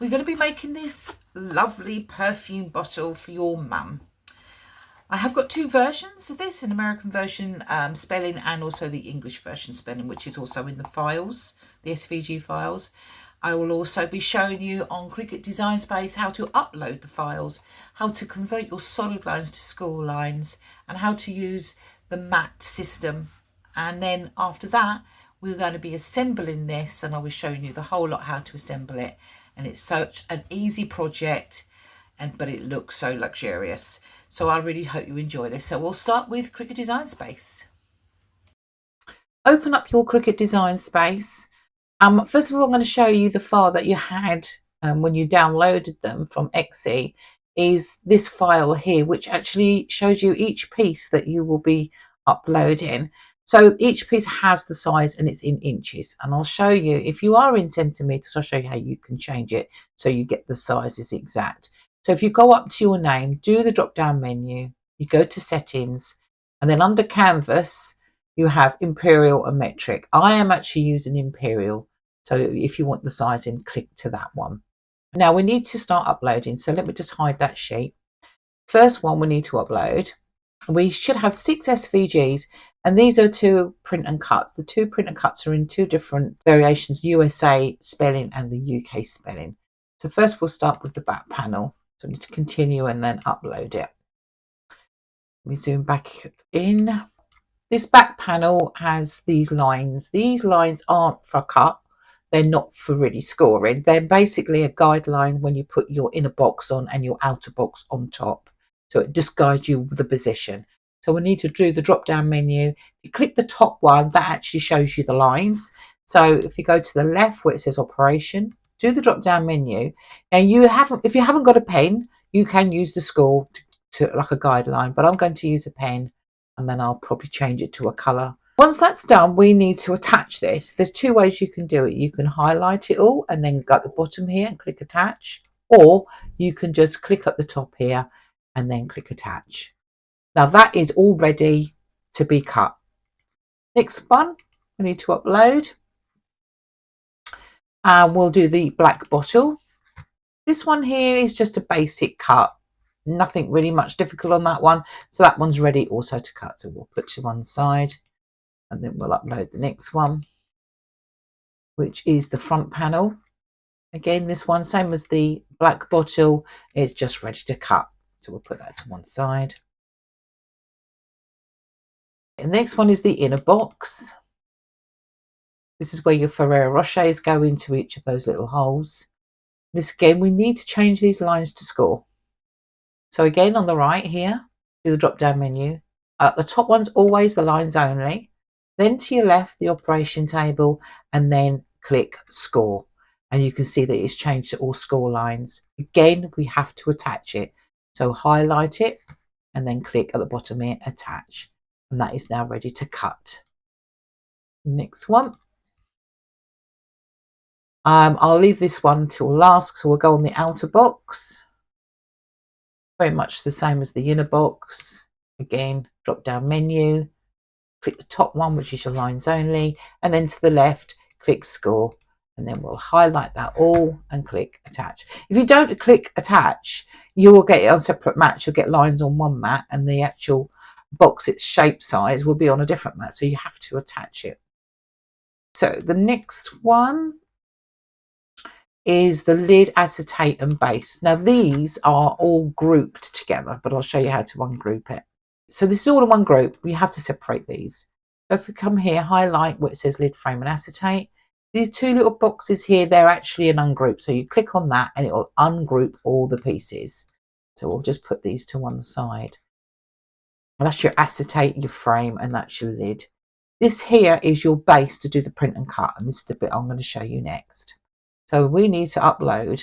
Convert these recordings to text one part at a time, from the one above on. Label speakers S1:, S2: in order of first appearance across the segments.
S1: we're going to be making this lovely perfume bottle for your mum. I have got two versions of this, an American version spelling and also the English version spelling, which is also in the files, the SVG files. I will also be showing you on Cricut Design Space how to upload the files, how to convert your solid lines to school lines, and how to use the matte system. And then after that, we're going to be assembling this, and I'll be showing you the whole lot how to assemble it. And it's such an easy project, but it looks so luxurious. So I really hope you enjoy this. So we'll start with Cricut Design Space. Open up your Cricut Design Space. First of all, I'm going to show you the file that you had when you downloaded them from Exe. Is this file here, which actually shows you each piece that you will be uploading. So each piece has the size and it's in inches, and I'll show you, if you are in centimeters, I'll show you how you can change it so you get the sizes exact. So if you go up to your name, do the drop down menu, you go to settings, and then under canvas you have imperial and metric. I am actually using imperial, so if you want the sizing, click to that one. Now we need to start uploading, so let me just hide that sheet. First one we need to upload. We should have 6 SVGs, and these are two print and cuts. The two print and cuts are in two different variations, USA spelling and the UK spelling. So first we'll start with the back panel. So we need to continue and then upload it. We zoom back in. This back panel has these lines. These lines aren't for a cut. They're not for really scoring. They're basically a guideline when you put your inner box on and your outer box on top. So it just guides you with the position. So we need to do the drop down menu. If you click the top one, that actually shows you the lines. So if you go to the left where it says operation, do the drop down menu. And if you haven't got a pen, you can use the score to like a guideline, but I'm going to use a pen, and then I'll probably change it to a color. Once that's done, we need to attach this. There's two ways you can do it. You can highlight it all and then go at the bottom here and click attach, or you can just click at the top here and then click attach. Now that is all ready to be cut. Next one we need to upload, and we'll do the black bottle. This one here is just a basic cut, nothing really much difficult on that one, so that one's ready also to cut. So we'll put to one side, and then we'll upload the next one, which is the front panel. Again, this one, same as the black bottle, is just ready to cut. So we'll put that to one side. The next one is the inner box. This is where your Ferrero Rochers go into each of those little holes. This again, we need to change these lines to score. So again, on the right here, do the drop down menu. At the top one's always the lines only. Then to your left, the operation table, and then click score. And you can see that it's changed to all score lines. Again, we have to attach it. So highlight it and then click at the bottom here, attach. And that is now ready to cut. Next one. I'll leave this one till last, so we'll go on the outer box. Very much the same as the inner box. Again, drop down menu, click the top one, which is your lines only, and then to the left, click score. And then we'll highlight that all and click attach. If you don't click attach, you will get it on separate mats. You'll get lines on one mat, and the actual box, its shape size, will be on a different mat. So you have to attach it. So the next one is the lid, acetate and base. Now these are all grouped together, but I'll show you how to ungroup it. So this is all in one group. We have to separate these. So if we come here, highlight where it says lid, frame and acetate. These two little boxes here, they're actually an ungroup. So you click on that and it will ungroup all the pieces. So we'll just put these to one side. And that's your acetate, your frame, and that's your lid. This here is your base to do the print and cut. And this is the bit I'm going to show you next. So we need to upload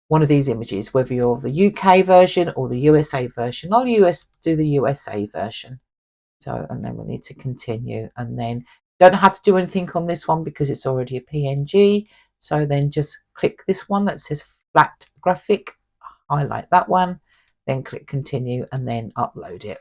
S1: one of these images, whether you're the UK version or the USA version. I'll do the USA version. So, and then we need to continue, and then don't have to do anything on this one because it's already a PNG. So then just click this one that says flat graphic, highlight that one, then click continue and then upload it.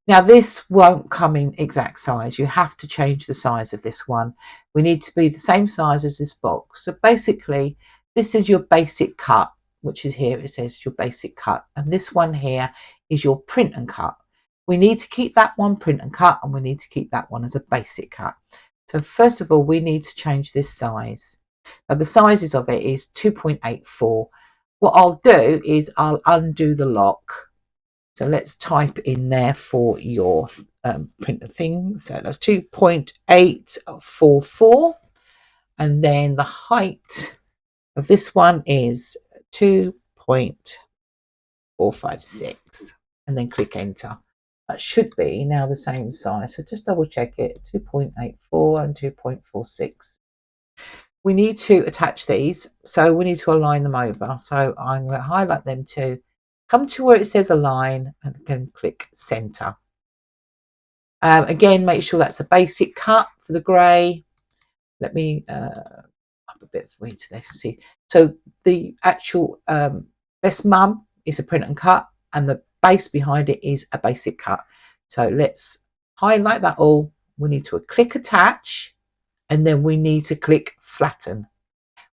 S1: Now this won't come in exact size. You have to change the size of this one. We need to be the same size as this box. So basically this is your basic cut, which is here. It says your basic cut. And this one here is your print and cut. We need to keep that one print and cut, and we need to keep that one as a basic cut. So first of all, we need to change this size. Now the sizes of it is 2.84. What I'll do is I'll undo the lock. So let's type in there for your printer thing. So that's 2.844. And then the height of this one is 2.456. And then click enter. That should be now the same size. So just double check it, 2.84 and 2.46. We need to attach these. So we need to align them over. So I'm going to highlight them too. Come to where it says align and then click center. Again, make sure that's a basic cut for the grey. Let me up a bit for you to see. So the actual best mum is a print and cut, and the base behind it is a basic cut. So let's highlight that all. We need to click attach, and then we need to click flatten.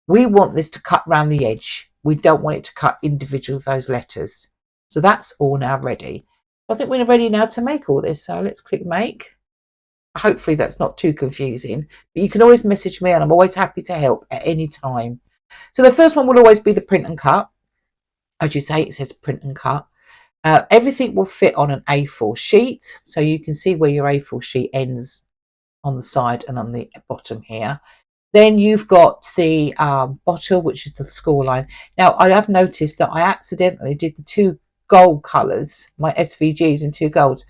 S1: We want this to cut around the edge. We don't want it to cut individual those letters. So that's all now ready. I think we're ready now to make all this. So let's click make. Hopefully that's not too confusing, but you can always message me and I'm always happy to help at any time. So the first one will always be the print and cut. As you say, it says print and cut. Everything will fit on an A4 sheet. So you can see where your A4 sheet ends on the side and on the bottom here. Then you've got the bottle, which is the score line. Now, I have noticed that I accidentally did the two gold colours, my SVGs in two golds.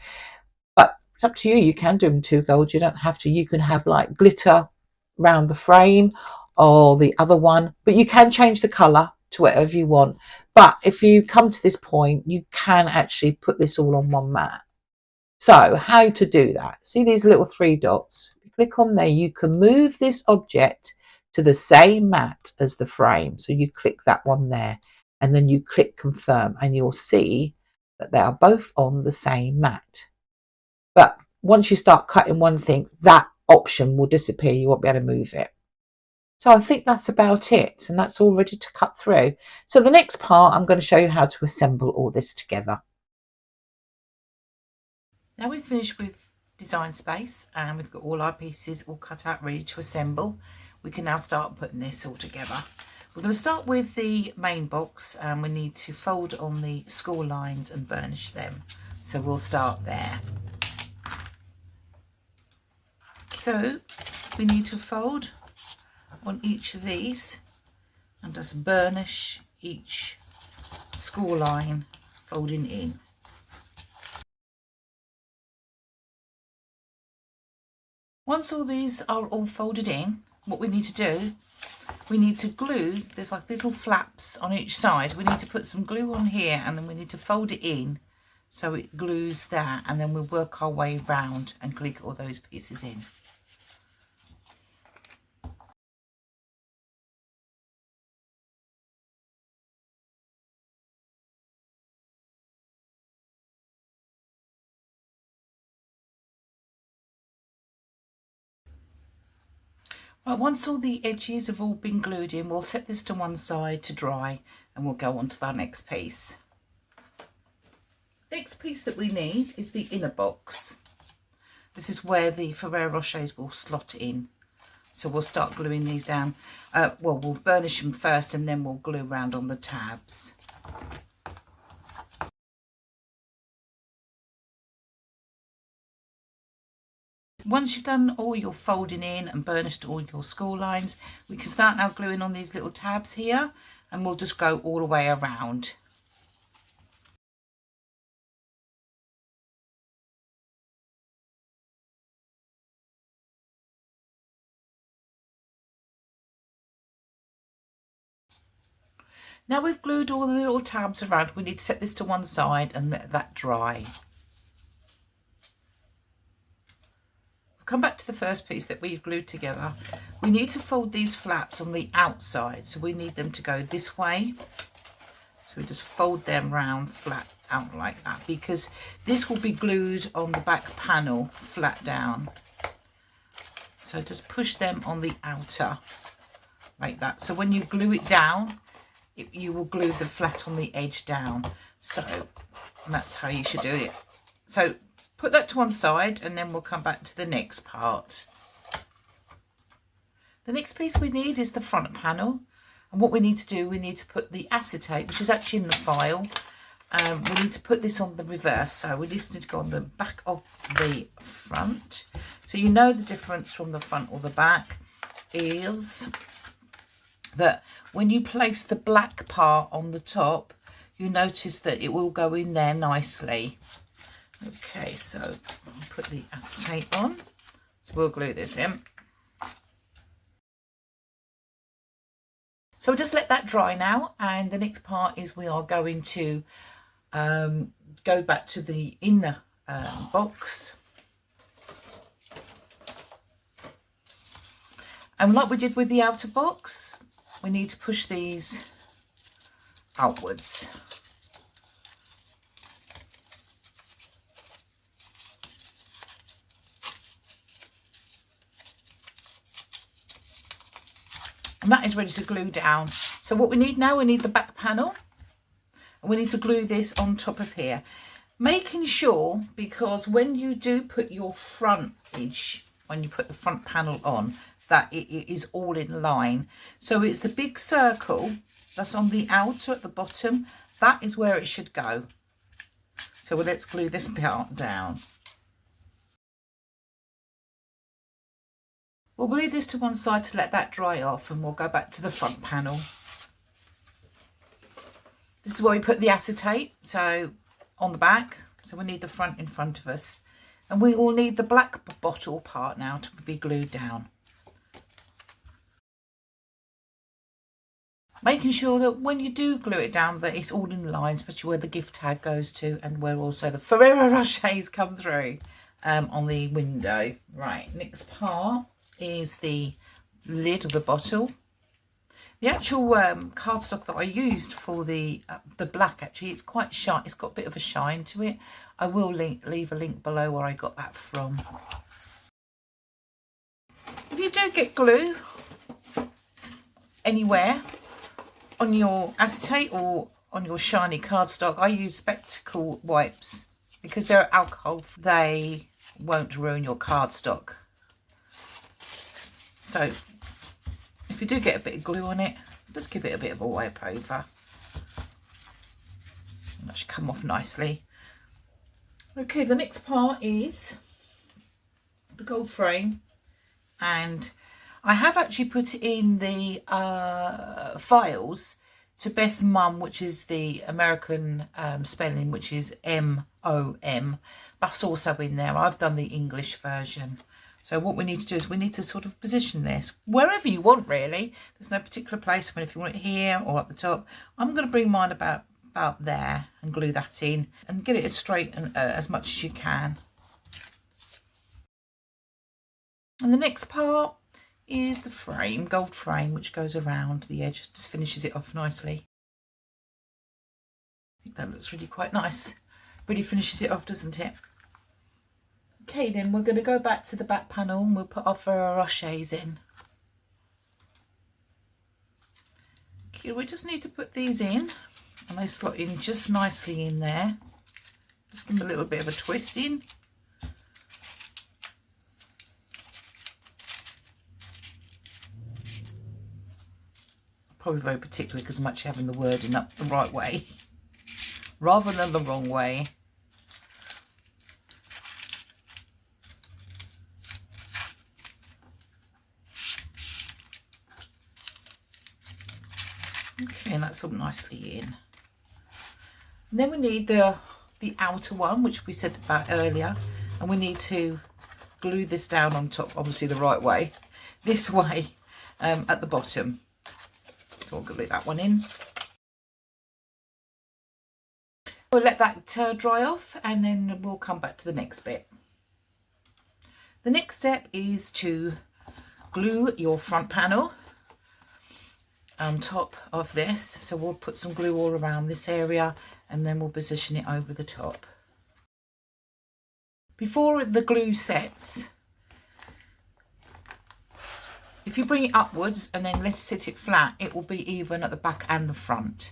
S1: But it's up to you. You can do them two golds. You don't have to. You can have like glitter around the frame or the other one. But you can change the colour to whatever you want. But if you come to this point, you can actually put this all on one mat. So how to do that? See these little three dots? Click on there, you can move this object to the same mat as the frame. So you click that one there and then you click confirm and you'll see that they are both on the same mat. But once you start cutting one thing, that option will disappear. You won't be able to move it. So I think that's about it, and that's all ready to cut through. So the next part, I'm going to show you how to assemble all this together. Now we've finished with Design Space and we've got all our pieces all cut out ready to assemble. We can now start putting this all together. We're going to start with the main box and we need to fold on the score lines and burnish them. So we'll start there. So we need to fold on each of these and just burnish each score line folding in. Once all these are all folded in, what we need to do, we need to glue, there's like little flaps on each side. We need to put some glue on here and then we need to fold it in so it glues that, and then we'll work our way round and click all those pieces in. Right, once all the edges have all been glued in, we'll set this to one side to dry and we'll go on to our next piece. Next piece that we need is the inner box. This is where the Ferrero Rochers will slot in. So we'll start gluing these down. Well, we'll burnish them first and then we'll glue around on the tabs. Once you've done all your folding in and burnished all your score lines, we can start now gluing on these little tabs here and we'll just go all the way around. Now we've glued all the little tabs around, we need to set this to one side and let that dry. Come back to the first piece that we've glued together. We need to fold these flaps on the outside, so we need them to go this way. So So we just fold them round flat out like that, because this will be glued on the back panel flat down. So just push them on the outer like that. So when you glue it down, you will glue the flat on the edge down. So that's how you should do it. So put that to one side, and then we'll come back to the next part. The next piece we need is the front panel. And what we need to do, we need to put the acetate, which is actually in the file. We need to put this on the reverse. So we just need to go on the back of the front. So you know the difference from the front or the back is that when you place the black part on the top, you notice that it will go in there nicely. Okay, so I'll put the acetate on. So we'll glue this in. So we'll just let that dry now, and the next part is we are going to go back to the inner box. And like we did with the outer box, we need to push these outwards. And that is ready to glue down. So what we need now, we need the back panel. And we need to glue this on top of here. Making sure, because when you do put your front edge, when you put the front panel on, that it is all in line. So it's the big circle that's on the outer at the bottom. That is where it should go. So let's glue this part down. We'll leave this to one side to let that dry off, and we'll go back to the front panel. This is where we put the acetate, so on the back. So we need the front in front of us. And we will need the black bottle part now to be glued down. Making sure that when you do glue it down, that it's all in line, especially where the gift tag goes to and where also the Ferrero Rochers come through on the window. Right, next part is the lid of the bottle. The actual cardstock that I used for the black, actually, it's quite shiny. It's got a bit of a shine to it. I will leave a link below where I got that from. If you do get glue anywhere on your acetate or on your shiny cardstock, I use spectacle wipes because they're alcohol. They won't ruin your cardstock. So if you do get a bit of glue on it, just give it a bit of a wipe over. That should come off nicely. Okay, the next part is the gold frame, and I have actually put in the files to Best Mum, which is the American spelling, which is M-O-M. That's also in there. I've done the English version. So what we need to do is we need to sort of position this wherever you want, really. There's no particular place. I mean, if you want it here or up the top, I'm going to bring mine about there and glue that in and get it as straight and as much as you can. And the next part is the frame, gold frame, which goes around the edge, just finishes it off nicely. I think that looks really quite nice. Really finishes it off, doesn't it? Okay, then we're going to go back to the back panel and we'll put our Ferrero Rochers in. Okay, we just need to put these in, and they slot in just nicely in there. Just give them a little bit of a twist in. Probably very particular because I'm actually having the wording up the right way rather than the wrong way. Okay, and that's all nicely in. And then we need the outer one, which we said about earlier, and we need to glue this down on top, obviously the right way, this way, at the bottom. So we'll glue that one in. We'll let that dry off, and then we'll come back to the next bit. The next step is to glue your front panel. on top of this. So we'll put some glue all around this area and then we'll position it over the top. Before the glue sets, if you bring it upwards and then let it sit it flat, it will be even at the back and the front.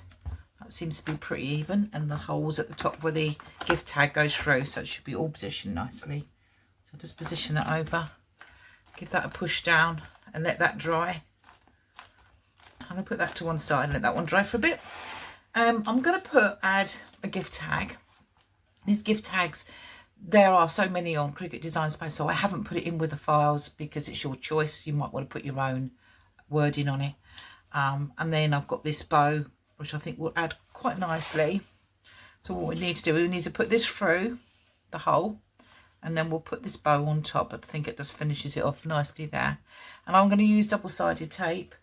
S1: That seems to be pretty even, and the holes at the top where the gift tag goes through, so it should be all positioned nicely. So just position that over, give that a push down and let that dry. I'm going to put that to one side and let that one dry for a bit. I'm going to add a gift tag. These gift tags, there are so many on Cricut Design Space, so I haven't put it in with the files because it's your choice. You might want to put your own wording on it. And then I've got this bow, which I think will add quite nicely. So what we need to do, we need to put this through the hole, and then we'll put this bow on top. I think it just finishes it off nicely there. And I'm going to use double-sided tape.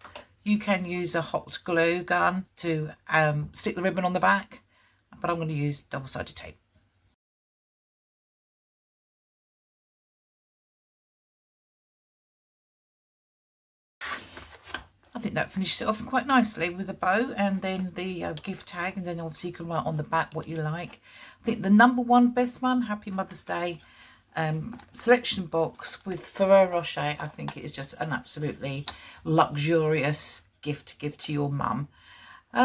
S1: You can use a hot glue gun to stick the ribbon on the back, but I'm going to use double-sided tape. I think that finishes it off quite nicely with a bow and then the gift tag, and then obviously you can write on the back what you like. I think the #1 best one, Happy Mother's Day selection box with Ferrero Rocher. I think it is just an absolutely luxurious gift to give to your mum.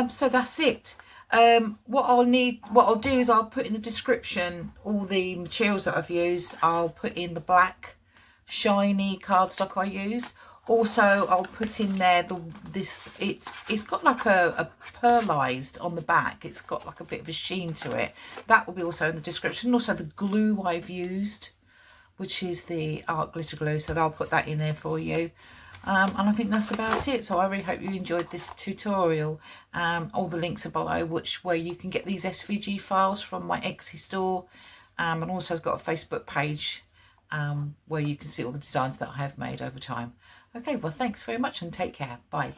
S1: So that's it. What I'll do is I'll put in the description all the materials that I've used. I'll put in the black shiny cardstock I used. Also, I'll put in there it's got like a pearlized on the back. It's got like a bit of a sheen to it. That will be also in the description. Also, the glue I've used, which is the art glitter glue. So I'll put that in there for you. And I think that's about it. So I really hope you enjoyed this tutorial. All the links are below, where you can get these SVG files from my Etsy store. And also I've got a Facebook page where you can see all the designs that I have made over time. Okay, well, thanks very much and take care. Bye.